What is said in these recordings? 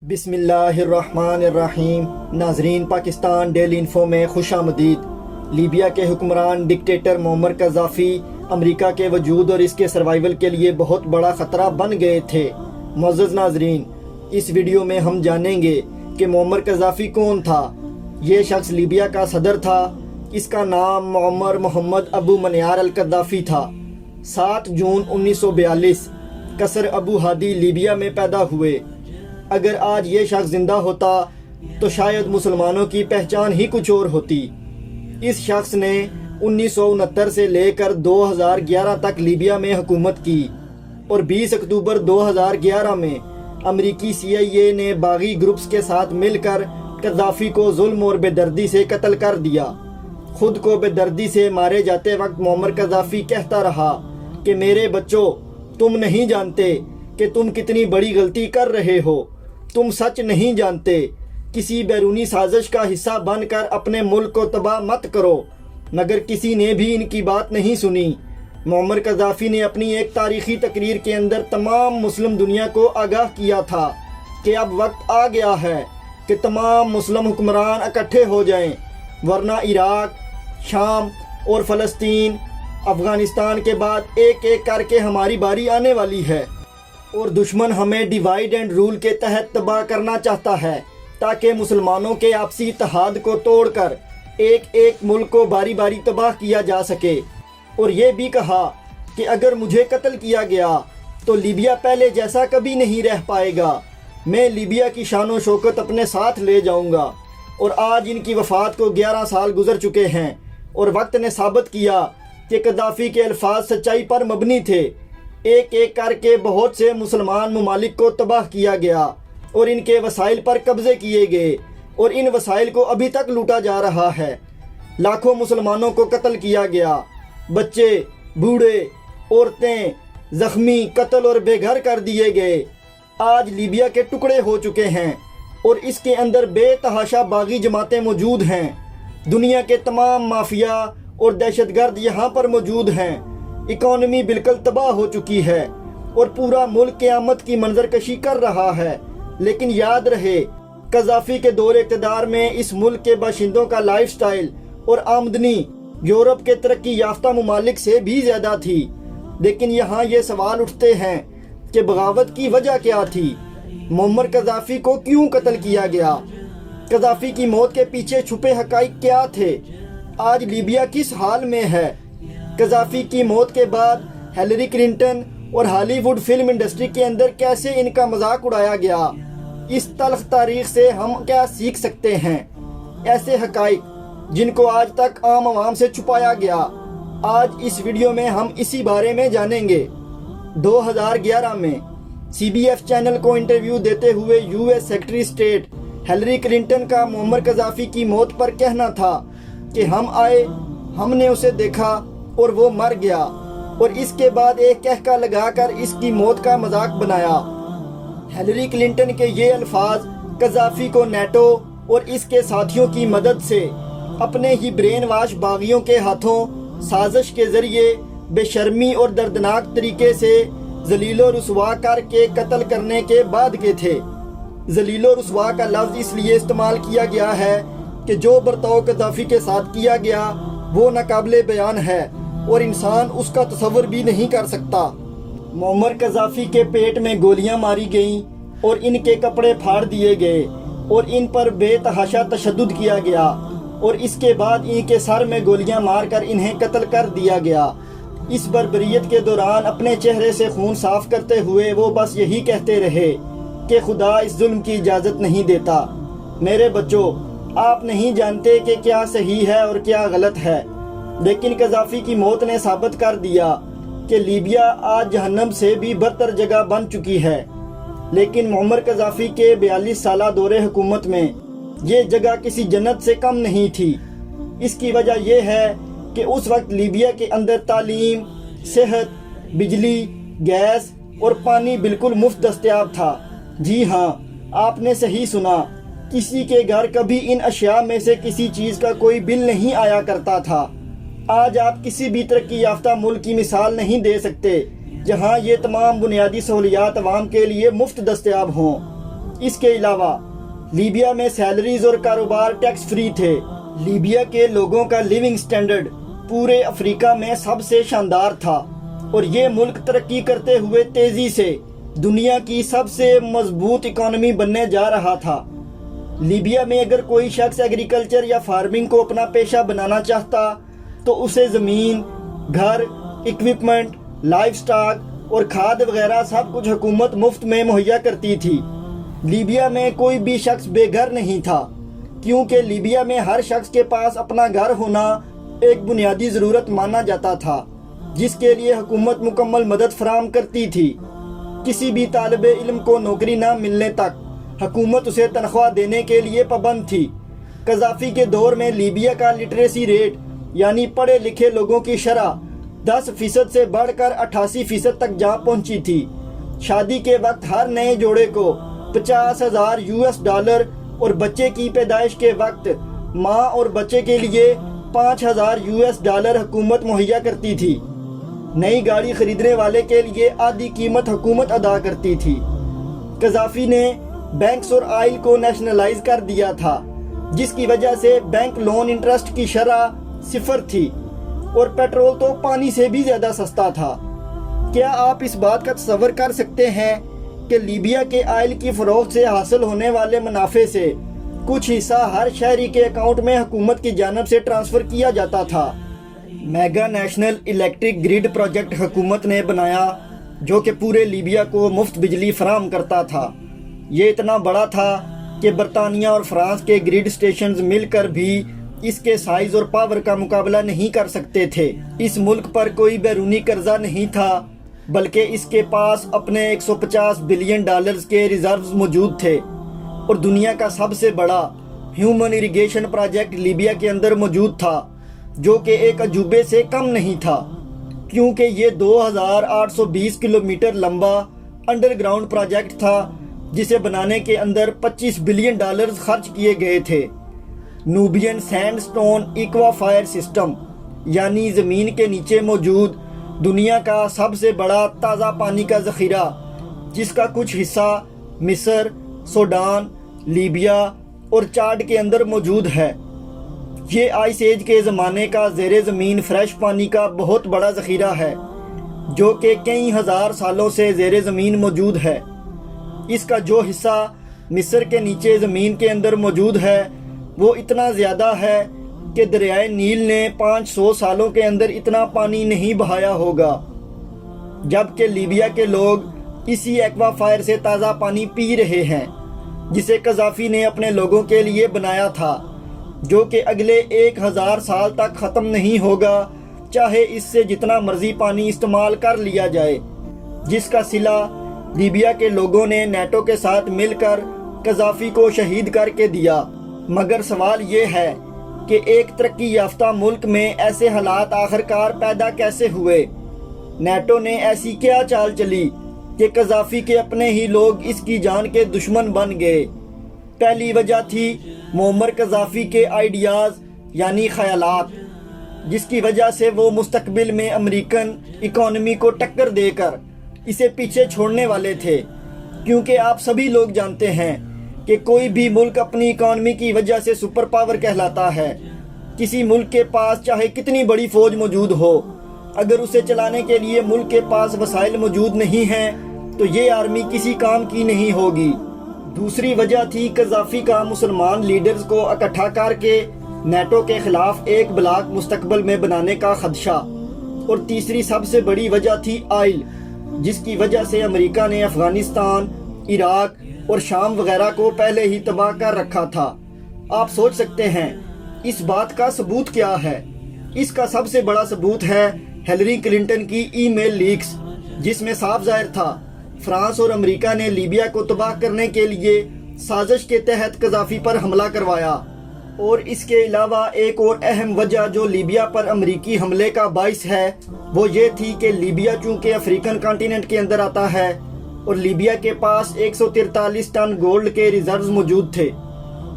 بسم اللہ الرحمن الرحیم۔ ناظرین، پاکستان ڈیلی انفو میں خوش آمدید۔ لیبیا کے حکمران ڈکٹیٹر معمر قذافی امریکہ کے وجود اور اس کے سروائیول کے لیے بہت بڑا خطرہ بن گئے تھے۔ معزز ناظرین، اس ویڈیو میں ہم جانیں گے کہ معمر قذافی کون تھا۔ یہ شخص لیبیا کا صدر تھا۔ اس کا نام معمر محمد ابو منیار القذافی تھا۔ 7 جون 1942 قصر ابو ہادی لیبیا میں پیدا ہوئے۔ اگر آج یہ شخص زندہ ہوتا تو شاید مسلمانوں کی پہچان ہی کچھ اور ہوتی۔ اس شخص نے 1969 سے لے کر 2011 تک لیبیا میں حکومت کی اور 20 اکتوبر 2011 میں امریکی CIA نے باغی گروپس کے ساتھ مل کر قذافی کو ظلم اور بے دردی سے قتل کر دیا۔ خود کو بے دردی سے مارے جاتے وقت معمر قذافی کہتا رہا کہ میرے بچوں، تم نہیں جانتے کہ تم کتنی بڑی غلطی کر رہے ہو۔ تم سچ نہیں جانتے۔ کسی بیرونی سازش کا حصہ بن کر اپنے ملک کو تباہ مت کرو۔ مگر کسی نے بھی ان کی بات نہیں سنی۔ معمر قذافی نے اپنی ایک تاریخی تقریر کے اندر تمام مسلم دنیا کو آگاہ کیا تھا کہ اب وقت آ گیا ہے کہ تمام مسلم حکمران اکٹھے ہو جائیں، ورنہ عراق، شام اور فلسطین، افغانستان کے بعد ایک ایک کر کے ہماری باری آنے والی ہے، اور دشمن ہمیں ڈیوائیڈ اینڈ رول کے تحت تباہ کرنا چاہتا ہے تاکہ مسلمانوں کے آپسی اتحاد کو توڑ کر ایک ایک ملک کو باری باری تباہ کیا جا سکے۔ اور یہ بھی کہا کہ اگر مجھے قتل کیا گیا تو لیبیا پہلے جیسا کبھی نہیں رہ پائے گا۔ میں لیبیا کی شان و شوکت اپنے ساتھ لے جاؤں گا۔ اور آج ان کی وفات کو 11 سال گزر چکے ہیں اور وقت نے ثابت کیا کہ قذافی کے الفاظ سچائی پر مبنی تھے۔ ایک ایک کر کے بہت سے مسلمان ممالک کو تباہ کیا گیا اور ان کے وسائل پر قبضے کیے گئے، اور ان وسائل کو ابھی تک لوٹا جا رہا ہے۔ لاکھوں مسلمانوں کو قتل کیا گیا، بچے، بوڑھے، عورتیں زخمی، قتل اور بے گھر کر دیے گئے۔ آج لیبیا کے ٹکڑے ہو چکے ہیں اور اس کے اندر بے تحاشا باغی جماعتیں موجود ہیں۔ دنیا کے تمام مافیا اور دہشت گرد یہاں پر موجود ہیں۔ اکانومی بالکل تباہ ہو چکی ہے اور پورا ملک قیامت کی منظر کشی کر رہا ہے۔ لیکن یاد رہے، قذافی کے دور اقتدار میں اس ملک کے باشندوں کا لائف سٹائل اور آمدنی یورپ کے ترقی یافتہ ممالک سے بھی زیادہ تھی۔ لیکن یہاں یہ سوال اٹھتے ہیں کہ بغاوت کی وجہ کیا تھی؟ معمر قذافی کو کیوں قتل کیا گیا؟ قذافی کی موت کے پیچھے چھپے حقائق کیا تھے؟ آج لیبیا کس حال میں ہے؟ قذافی کی موت کے بعد ہیلری کلنٹن اور ہالی ووڈ فلم انڈسٹری کے اندر کیسے ان کا مذاق اڑایا گیا؟ اس تلخ تاریخ سے ہم کیا سیکھ سکتے ہیں؟ ایسے حقائق جن کو آج تک عام عوام سے چھپایا گیا، آج اس ویڈیو میں ہم اسی بارے میں جانیں گے۔ 2011 میں CBS چینل کو انٹرویو دیتے ہوئے US secretary state Hillary Clinton کا معمر قذافی کی موت پر کہنا تھا کہ ہم آئے، ہم نے اسے دیکھا اور وہ مر گیا، اور اس کے بعد ایک کہکا لگا کر اس کی موت کا مذاق بنایا۔ ہیلری کلنٹن کے یہ الفاظ قذافی کو نیٹو اور اس کے ساتھیوں کی مدد سے اپنے ہی برین واش باغیوں کے ہاتھوں سازش کے ذریعے بے شرمی اور دردناک طریقے سے ذلیل و رسوا کر کے قتل کرنے کے بعد کے تھے۔ ذلیل و رسوا کا لفظ اس لیے استعمال کیا گیا ہے کہ جو برتاؤ قذافی کے ساتھ کیا گیا وہ ناقابل بیان ہے اور انسان اس کا تصور بھی نہیں کر سکتا۔ معمر قذافی کے پیٹ میں گولیاں ماری گئیں اور ان کے کپڑے پھاڑ دیے گئے اور ان پر بے تحاشا تشدد کیا گیا، اور اس کے بعد ان کے سر میں گولیاں مار کر انہیں قتل کر دیا گیا۔ اس بربریت کے دوران اپنے چہرے سے خون صاف کرتے ہوئے وہ بس یہی کہتے رہے کہ خدا اس ظلم کی اجازت نہیں دیتا۔ میرے بچوں، آپ نہیں جانتے کہ کیا صحیح ہے اور کیا غلط ہے۔ لیکن قذافی کی موت نے ثابت کر دیا کہ لیبیا آج جہنم سے بھی بدتر جگہ بن چکی ہے۔ لیکن معمر قذافی کے 42 سالہ دور حکومت میں یہ جگہ کسی جنت سے کم نہیں تھی۔ اس کی وجہ یہ ہے کہ اس وقت لیبیا کے اندر تعلیم، صحت، بجلی، گیس اور پانی بالکل مفت دستیاب تھا۔ جی ہاں، آپ نے صحیح سنا، کسی کے گھر کبھی ان اشیاء میں سے کسی چیز کا کوئی بل نہیں آیا کرتا تھا۔ آج آپ کسی بھی ترقی یافتہ ملک کی مثال نہیں دے سکتے جہاں یہ تمام بنیادی سہولیات عوام کے لیے مفت دستیاب ہوں۔ اس کے علاوہ لیبیا میں سیلریز اور کاروبار ٹیکس فری تھے۔ لیبیا کے لوگوں کا لیونگ سٹینڈرڈ پورے افریقہ میں سب سے شاندار تھا اور یہ ملک ترقی کرتے ہوئے تیزی سے دنیا کی سب سے مضبوط اکانومی بننے جا رہا تھا۔ لیبیا میں اگر کوئی شخص ایگریکلچر یا فارمنگ کو اپنا پیشہ بنانا چاہتا تو اسے زمین، گھر، اکوپمنٹ، لائف سٹاک اور کھاد وغیرہ سب کچھ حکومت مفت میں مہیا کرتی تھی۔ لیبیا میں کوئی بھی شخص بے گھر نہیں تھا، کیونکہ لیبیا میں ہر شخص کے پاس اپنا گھر ہونا ایک بنیادی ضرورت مانا جاتا تھا، جس کے لیے حکومت مکمل مدد فراہم کرتی تھی۔ کسی بھی طالب علم کو نوکری نہ ملنے تک حکومت اسے تنخواہ دینے کے لیے پابند تھی۔ قذافی کے دور میں لیبیا کا لٹریسی ریٹ یعنی پڑھے لکھے لوگوں کی شرح 10% سے بڑھ کر 88% تک جا پہنچی تھی۔ شادی کے وقت ہر نئے جوڑے کو $50,000 اور بچے کی پیدائش کے وقت ماں اور بچے کے لیے $5,000 حکومت مہیا کرتی تھی۔ نئی گاڑی خریدنے والے کے لیے آدھی قیمت حکومت ادا کرتی تھی۔ قذافی نے بینکس اور آئل کو نیشنلائز کر دیا تھا، جس کی وجہ سے بینک لون انٹرسٹ کی شرح 0 تھی اور پیٹرول تو پانی سے بھی زیادہ سستا تھا۔ کیا آپ اس بات کا تصور کر سکتے ہیں کہ لیبیا کے آئل کی فروخت سے حاصل ہونے والے منافع سے کچھ حصہ ہر شہری کے اکاؤنٹ میں حکومت کی جانب سے ٹرانسفر کیا جاتا تھا۔ Mega national electric grid project حکومت نے بنایا، جو کہ پورے لیبیا کو مفت بجلی فراہم کرتا تھا۔ یہ اتنا بڑا تھا کہ برطانیہ اور فرانس کے گریڈ سٹیشنز مل کر بھی اس کے سائز اور پاور کا مقابلہ نہیں کر سکتے تھے۔ اس ملک پر کوئی بیرونی قرضہ نہیں تھا، بلکہ اس کے پاس اپنے $150 بلین کے ریزروز موجود تھے، اور دنیا کا سب سے بڑا ہیومن اریگیشن پروجیکٹ لیبیا کے اندر موجود تھا، جو کہ ایک عجوبے سے کم نہیں تھا، کیونکہ یہ 2820 کلومیٹر لمبا انڈر گراؤنڈ پروجیکٹ تھا، جسے بنانے کے اندر $25 بلین خرچ کیے گئے تھے۔ Nubian sandstone aquifer system یعنی زمین کے نیچے موجود دنیا کا سب سے بڑا تازہ پانی کا ذخیرہ، جس کا کچھ حصہ مصر، سوڈان، لیبیا اور چاڈ کے اندر موجود ہے۔ یہ آئس ایج کے زمانے کا زیر زمین فریش پانی کا بہت بڑا ذخیرہ ہے، جو کہ کئی ہزار سالوں سے زیر زمین موجود ہے۔ اس کا جو حصہ مصر کے نیچے زمین کے اندر موجود ہے وہ اتنا زیادہ ہے کہ دریائے نیل نے 500 سالوں کے اندر اتنا پانی نہیں بہایا ہوگا، جبکہ لیبیا کے لوگ اسی ایکوا فائر سے تازہ پانی پی رہے ہیں، جسے قذافی نے اپنے لوگوں کے لیے بنایا تھا، جو کہ اگلے 1000 سال تک ختم نہیں ہوگا، چاہے اس سے جتنا مرضی پانی استعمال کر لیا جائے، جس کا صلہ لیبیا کے لوگوں نے نیٹو کے ساتھ مل کر قذافی کو شہید کر کے دیا۔ مگر سوال یہ ہے کہ ایک ترقی یافتہ ملک میں ایسے حالات آخرکار پیدا کیسے ہوئے؟ نیٹو نے ایسی کیا چال چلی کہ قذافی کے اپنے ہی لوگ اس کی جان کے دشمن بن گئے؟ پہلی وجہ تھی معمر قذافی کے آئیڈیاز یعنی خیالات، جس کی وجہ سے وہ مستقبل میں امریکن اکانومی کو ٹکر دے کر اسے پیچھے چھوڑنے والے تھے، کیونکہ آپ سبھی لوگ جانتے ہیں کہ کوئی بھی ملک اپنی اکانومی کی وجہ سے سپر پاور کہلاتا ہے۔ کسی ملک کے پاس چاہے کتنی بڑی فوج موجود ہو، اگر اسے چلانے کے لیے ملک کے پاس وسائل موجود نہیں ہیں تو یہ آرمی کسی کام کی نہیں ہوگی۔ دوسری وجہ تھی قذافی کا مسلمان لیڈرز کو اکٹھا کر کے نیٹو کے خلاف ایک بلاک مستقبل میں بنانے کا خدشہ، اور تیسری سب سے بڑی وجہ تھی آئل، جس کی وجہ سے امریکہ نے افغانستان، عراق اور شام وغیرہ کو پہلے ہی تباہ کر رکھا تھا۔ آپ سوچ سکتے ہیں اس بات کا ثبوت کیا ہے؟ اس کا سب سے بڑا ثبوت ہے ہیلری کلنٹن کی ای میل لیکس، جس میں صاف ظاہر تھا فرانس اور امریکہ نے لیبیا کو تباہ کرنے کے لیے سازش کے تحت قذافی پر حملہ کروایا۔ اور اس کے علاوہ ایک اور اہم وجہ جو لیبیا پر امریکی حملے کا باعث ہے وہ یہ تھی کہ لیبیا چونکہ افریقن کانٹیننٹ کے اندر آتا ہے اور لیبیا کے پاس 143 ٹن گولڈ کے ریزروز موجود تھے،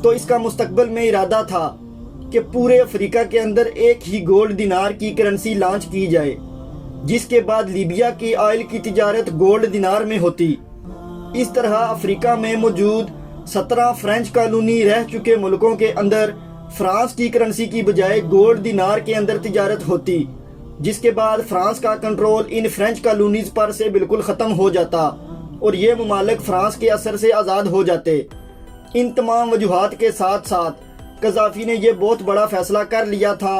تو اس کا مستقبل میں ارادہ تھا کہ پورے افریقہ کے اندر ایک ہی گولڈ دینار کی کرنسی لانچ کی جائے، جس کے بعد لیبیا کی آئل کی تجارت گولڈ دینار میں ہوتی۔ اس طرح افریقہ میں موجود 17 فرینچ کالونی رہ چکے ملکوں کے اندر فرانس کی کرنسی کی بجائے گولڈ دینار کے اندر تجارت ہوتی، جس کے بعد فرانس کا کنٹرول ان فرینچ کالونیز پر سے بالکل ختم ہو جاتا اور یہ ممالک فرانس کے اثر سے آزاد ہو جاتے۔ ان تمام وجوہات کے ساتھ ساتھ قذافی نے یہ بہت بڑا فیصلہ کر لیا تھا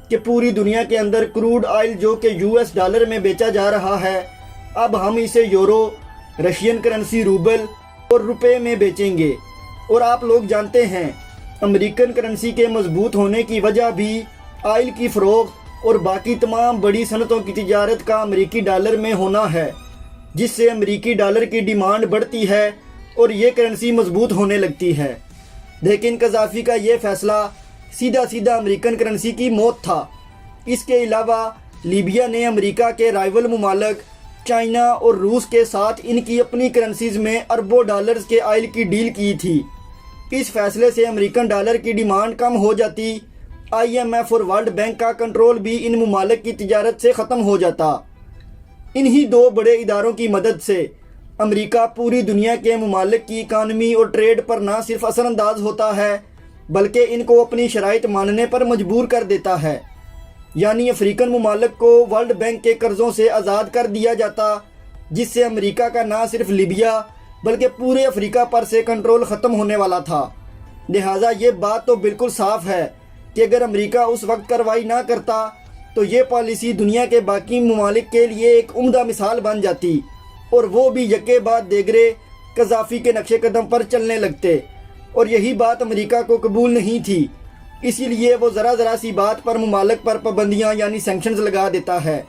کہ پوری دنیا کے اندر کروڈ آئل جو کہ US ڈالر میں بیچا جا رہا ہے، اب ہم اسے یورو، رشین کرنسی روبل اور روپے میں بیچیں گے۔ اور آپ لوگ جانتے ہیں امریکن کرنسی کے مضبوط ہونے کی وجہ بھی آئل کی فروخت اور باقی تمام بڑی صنعتوں کی تجارت کا امریکی ڈالر میں ہونا ہے، جس سے امریکی ڈالر کی ڈیمانڈ بڑھتی ہے اور یہ کرنسی مضبوط ہونے لگتی ہے۔ لیکن قذافی کا یہ فیصلہ سیدھا سیدھا امریکن کرنسی کی موت تھا۔ اس کے علاوہ لیبیا نے امریکہ کے رائیول ممالک چائنا اور روس کے ساتھ ان کی اپنی کرنسیز میں اربوں ڈالرز کے آئل کی ڈیل کی تھی۔ اس فیصلے سے امریکن ڈالر کی ڈیمانڈ کم ہو جاتی، IMF اور ورلڈ بینک کا کنٹرول بھی ان ممالک کی تجارت سے ختم ہو جاتا۔ انہی دو بڑے اداروں کی مدد سے امریکہ پوری دنیا کے ممالک کی اکانومی اور ٹریڈ پر نہ صرف اثر انداز ہوتا ہے بلکہ ان کو اپنی شرائط ماننے پر مجبور کر دیتا ہے۔ یعنی افریقن ممالک کو ورلڈ بینک کے قرضوں سے آزاد کر دیا جاتا، جس سے امریکہ کا نہ صرف لیبیا بلکہ پورے افریقہ پر سے کنٹرول ختم ہونے والا تھا۔ لہٰذا یہ بات تو بالکل صاف ہے کہ اگر امریکہ اس وقت کارروائی نہ کرتا تو یہ پالیسی دنیا کے باقی ممالک کے لیے ایک عمدہ مثال بن جاتی اور وہ بھی یکے بعد دیگرے قذافی کے نقش قدم پر چلنے لگتے، اور یہی بات امریکہ کو قبول نہیں تھی۔ اسی لیے وہ ذرا ذرا سی بات پر ممالک پر پابندیاں یعنی سینکشنز لگا دیتا ہے۔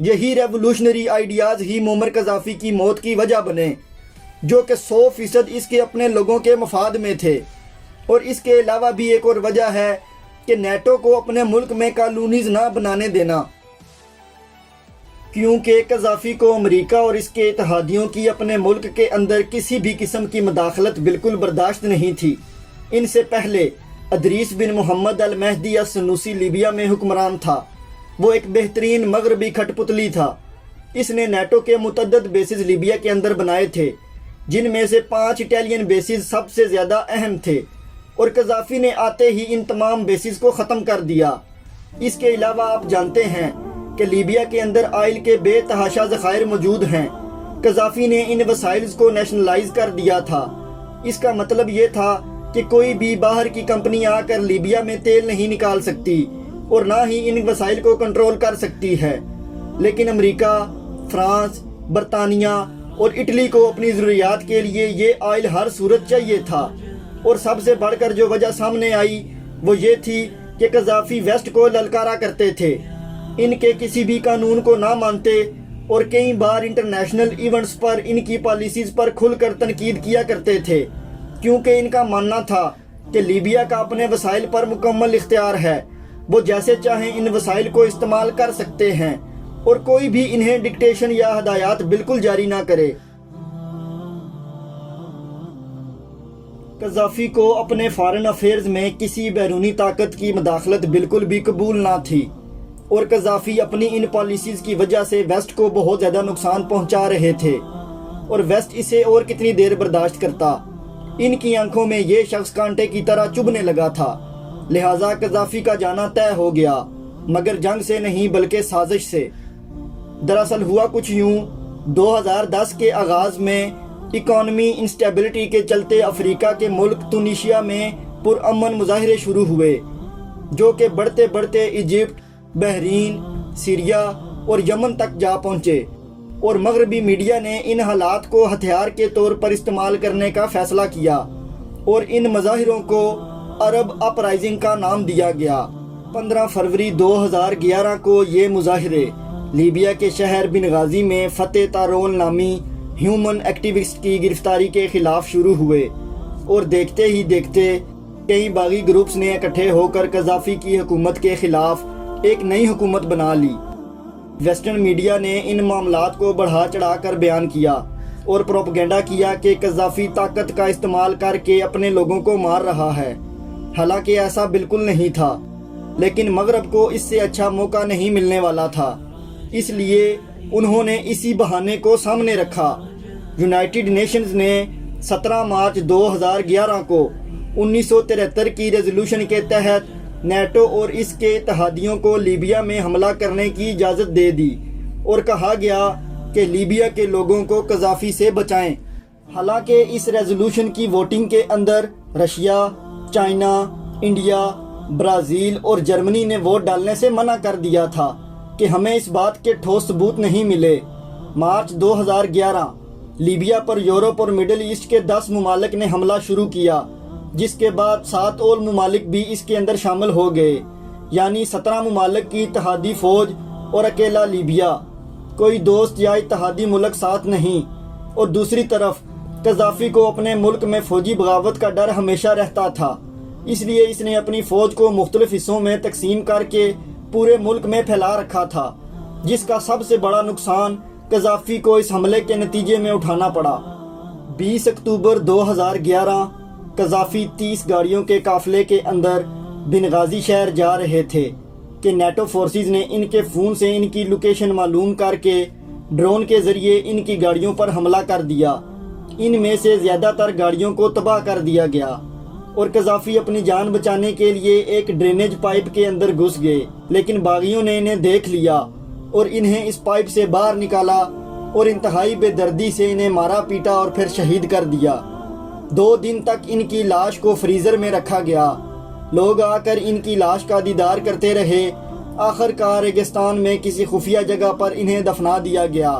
یہی ریولوشنری آئیڈیاز ہی معمر قذافی کی موت کی وجہ بنے، جو کہ 100% اس کے اپنے لوگوں کے مفاد میں تھے۔ اور اس کے علاوہ بھی ایک اور وجہ ہے کہ نیٹو کو اپنے ملک میں کالونیز نہ بنانے دینا، کیونکہ قذافی کو امریکہ اور اس کے اتحادیوں کی اپنے ملک کے اندر کسی بھی قسم کی مداخلت بالکل برداشت نہیں تھی۔ ان سے پہلے ادریس بن محمد المہدی السنوسی لیبیا میں حکمران تھا۔ وہ ایک بہترین مغربی کھٹ پتلی تھا۔ اس نے نیٹو کے متعدد بیسز لیبیا کے اندر بنائے تھے، جن میں سے 5 اٹالین بیسز سب سے زیادہ اہم تھے، اور قذافی نے آتے ہی ان تمام بیسز کو ختم کر دیا۔ اس کے علاوہ آپ جانتے ہیں کہ لیبیا کے اندر آئل کے بے تحاشا ذخائر موجود ہیں۔ قذافی نے ان وسائل کو نیشنلائز کر دیا تھا۔ اس کا مطلب یہ تھا کہ کوئی بھی باہر کی کمپنی آ کر لیبیا میں تیل نہیں نکال سکتی اور نہ ہی ان وسائل کو کنٹرول کر سکتی ہے۔ لیکن امریکہ، فرانس، برطانیہ اور اٹلی کو اپنی ضروریات کے لیے یہ آئل ہر صورت چاہیے تھا۔ اور سب سے بڑھ کر جو وجہ سامنے آئی وہ یہ تھی کہ قذافی ویسٹ کو للکارا کرتے تھے، ان کے کسی بھی قانون کو نہ مانتے، اور کئی بار انٹرنیشنل ایونٹس پر ان کی پالیسیز پر کھل کر تنقید کیا کرتے تھے، کیونکہ ان کا ماننا تھا کہ لیبیا کا اپنے وسائل پر مکمل اختیار ہے، وہ جیسے چاہیں ان وسائل کو استعمال کر سکتے ہیں اور کوئی بھی انہیں ڈکٹیشن یا ہدایات بالکل جاری نہ کرے۔ قذافی کو اپنے فارن افیئرز میں کسی بیرونی طاقت کی مداخلت بالکل بھی قبول نہ تھی، اور قذافی اپنی ان پالیسیز کی وجہ سے ویسٹ کو بہت زیادہ نقصان پہنچا رہے تھے، اور ویسٹ اسے اور کتنی دیر برداشت کرتا۔ ان کی آنکھوں میں یہ شخص کانٹے کی طرح چبھنے لگا تھا، لہٰذا قذافی کا جانا طے ہو گیا، مگر جنگ سے نہیں بلکہ سازش سے۔ دراصل ہوا کچھ یوں، 2010 کے آغاز میں اکانومی انسٹیبلٹی کے چلتے افریقہ کے ملک تونیشیا میں پرامن مظاہرے شروع ہوئے، جو کہ بڑھتے بڑھتے ایجپٹ، بحرین، سیریا اور یمن تک جا پہنچے، اور مغربی میڈیا نے ان حالات کو ہتھیار کے طور پر استعمال کرنے کا فیصلہ کیا، اور ان مظاہروں کو عرب اپرائزنگ کا نام دیا گیا۔ 15 فروری 2011 کو یہ مظاہرے لیبیا کے شہر بنغازی میں فتح تارون نامی ہیومن ایکٹیوسٹ کی گرفتاری کے خلاف شروع ہوئے، اور دیکھتے ہی دیکھتے کئی باغی گروپس نے اکٹھے ہو کر قذافی کی حکومت کے خلاف ایک نئی حکومت بنا لی۔ ویسٹرن میڈیا نے ان معاملات کو بڑھا چڑھا کر بیان کیا اور پروپیگنڈا کیا کہ قذافی طاقت کا استعمال کر کے اپنے لوگوں کو مار رہا ہے، حالانکہ ایسا بالکل نہیں تھا، لیکن مغرب کو اس سے اچھا موقع نہیں ملنے والا تھا، اس لیے انہوں نے اسی بہانے کو سامنے رکھا۔ یونائٹڈ نیشنز نے 17 مارچ 2011 کو 1973 کی ریزولوشن کے تحت نیٹو اور اس کے اتحادیوں کو لیبیا میں حملہ کرنے کی اجازت دے دی اور کہا گیا کہ لیبیا کے لوگوں کو قذافی سے بچائیں۔ حالانکہ اس ریزولوشن کی ووٹنگ کے اندر رشیا، چائنا، انڈیا، برازیل اور جرمنی نے ووٹ ڈالنے سے منع کر دیا تھا کہ ہمیں اس بات کے ٹھوس ثبوت نہیں ملے۔ مارچ 2011 لیبیا پر یورپ اور مڈل ایسٹ کے 10 ممالک نے حملہ شروع کیا، جس کے بعد 7 اور ممالک بھی اس کے اندر شامل ہو گئے، یعنی 17 ممالک کی اتحادی فوج اور اکیلا لیبیا، کوئی دوست یا اتحادی ملک ساتھ نہیں۔ اور دوسری طرف قذافی کو اپنے ملک میں فوجی بغاوت کا ڈر ہمیشہ رہتا تھا، اس لیے اس نے اپنی فوج کو مختلف حصوں میں تقسیم کر کے پورے ملک میں پھیلا رکھا تھا، جس کا سب سے بڑا نقصان قذافی کو اس حملے کے نتیجے میں اٹھانا پڑا۔ 20 اکتوبر 2011 قذافی 30 گاڑیوں کے قافلے کے اندر بنغازی شہر جا رہے تھے کہ نیٹو فورسز نے ان کے فون سے ان کی لوکیشن معلوم کر کے ڈرون کے ذریعے ان کی گاڑیوں پر حملہ کر دیا۔ ان میں سے زیادہ تر گاڑیوں کو تباہ کر دیا گیا اور قذافی اپنی جان بچانے کے لیے ایک ڈرینیج پائپ کے اندر گھس گئے، لیکن باغیوں نے انہیں دیکھ لیا اور انہیں اس پائپ سے باہر نکالا اور انتہائی بے دردی سے انہیں مارا پیٹا اور پھر شہید کر دیا۔ 2 دن تک ان کی لاش کو فریزر میں رکھا گیا، لوگ آ کر ان کی لاش کا دیدار کرتے رہے۔ آخر کار ریگستان میں کسی خفیہ جگہ پر انہیں دفنا دیا گیا،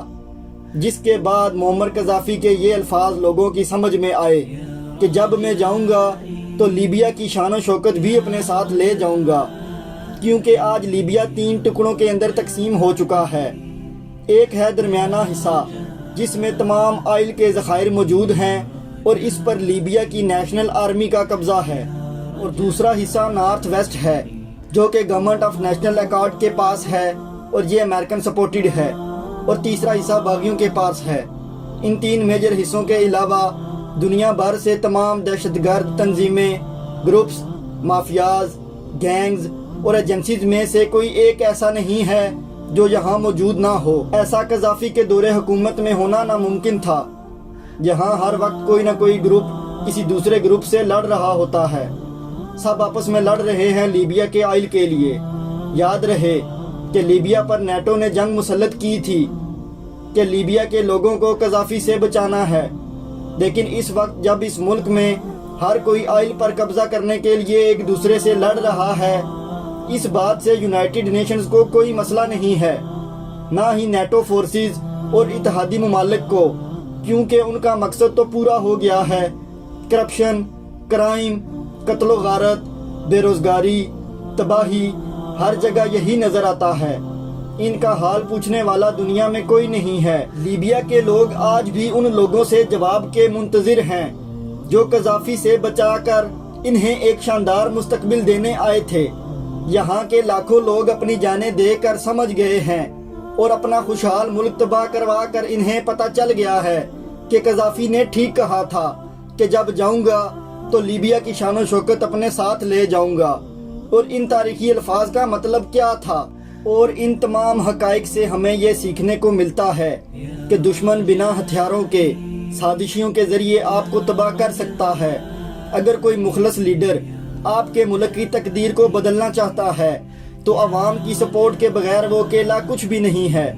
جس کے بعد معمر قذافی کے یہ الفاظ لوگوں کی سمجھ میں آئے کہ جب میں جاؤں گا تو لیبیا کی شان و شوکت بھی اپنے ساتھ لے جاؤں گا، کیونکہ آج لیبیا 3 ٹکڑوں کے اندر تقسیم ہو چکا ہے۔ ایک ہے درمیانہ حصہ جس میں تمام آئل کے ذخائر موجود ہیں اور اس پر لیبیا کی نیشنل آرمی کا قبضہ ہے، اور دوسرا حصہ نارتھ ویسٹ ہے جو کہ گورنمنٹ آف نیشنل اکارڈ کے پاس ہے اور یہ امریکن سپورٹڈ ہے، اور تیسرا حصہ باغیوں کے پاس ہے۔ ان 3 میجر حصوں کے علاوہ دنیا بھر سے تمام دہشت گرد تنظیمیں، گروپس، مافیاز، گینگز اور ایجنسیز میں سے کوئی ایک ایسا نہیں ہے جو یہاں موجود نہ ہو۔ ایسا قذافی کے دور حکومت میں ہونا ناممکن تھا، جہاں ہر وقت کوئی نہ کوئی گروپ کسی دوسرے گروپ سے لڑ رہا ہوتا ہے۔ سب آپس میں لڑ رہے ہیں لیبیا کے آئل کے لیے۔ یاد رہے کہ لیبیا پر نیٹو نے جنگ مسلط کی تھی کہ لیبیا کے لوگوں کو قذافی سے بچانا ہے، لیکن اس وقت جب اس ملک میں ہر کوئی آئل پر قبضہ کرنے کے لیے ایک دوسرے سے لڑ رہا ہے، اس بات سے یونائٹڈ نیشنز کو کوئی مسئلہ نہیں ہے، نہ ہی نیٹو فورسز اور اتحادی ممالک کو، کیونکہ ان کا مقصد تو پورا ہو گیا ہے۔ کرپشن، کرائم، قتل و غارت، بے روزگاری، تباہی، ہر جگہ یہی نظر آتا ہے۔ ان کا حال پوچھنے والا دنیا میں کوئی نہیں ہے۔ لیبیا کے لوگ آج بھی ان لوگوں سے جواب کے منتظر ہیں جو قذافی سے بچا کر انہیں ایک شاندار مستقبل دینے آئے تھے۔ یہاں کے لاکھوں لوگ اپنی جانیں دے کر سمجھ گئے ہیں اور اپنا خوشحال ملک تباہ کروا کر انہیں پتہ چل گیا ہے کہ قذافی نے ٹھیک کہا تھا کہ جب جاؤں گا تو لیبیا کی شان و شوکت اپنے ساتھ لے جاؤں گا۔ اور ان تاریخی الفاظ کا مطلب کیا تھا؟ اور ان تمام حقائق سے ہمیں یہ سیکھنے کو ملتا ہے کہ دشمن بنا ہتھیاروں کے سازشوں کے ذریعے آپ کو تباہ کر سکتا ہے۔ اگر کوئی مخلص لیڈر آپ کے ملک کی تقدیر کو بدلنا چاہتا ہے تو عوام کی سپورٹ کے بغیر وہ اکیلا کچھ بھی نہیں ہے۔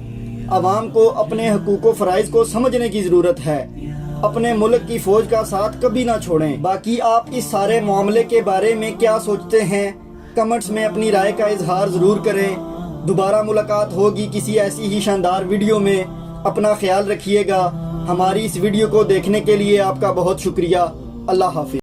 عوام کو اپنے حقوق و فرائض کو سمجھنے کی ضرورت ہے۔ اپنے ملک کی فوج کا ساتھ کبھی نہ چھوڑیں۔ باقی آپ اس سارے معاملے کے بارے میں کیا سوچتے ہیں؟ کمنٹس میں اپنی رائے کا اظہار ضرور کریں۔ دوبارہ ملاقات ہوگی کسی ایسی ہی شاندار ویڈیو میں۔ اپنا خیال رکھیے گا۔ ہماری اس ویڈیو کو دیکھنے کے لیے آپ کا بہت شکریہ۔ اللہ حافظ۔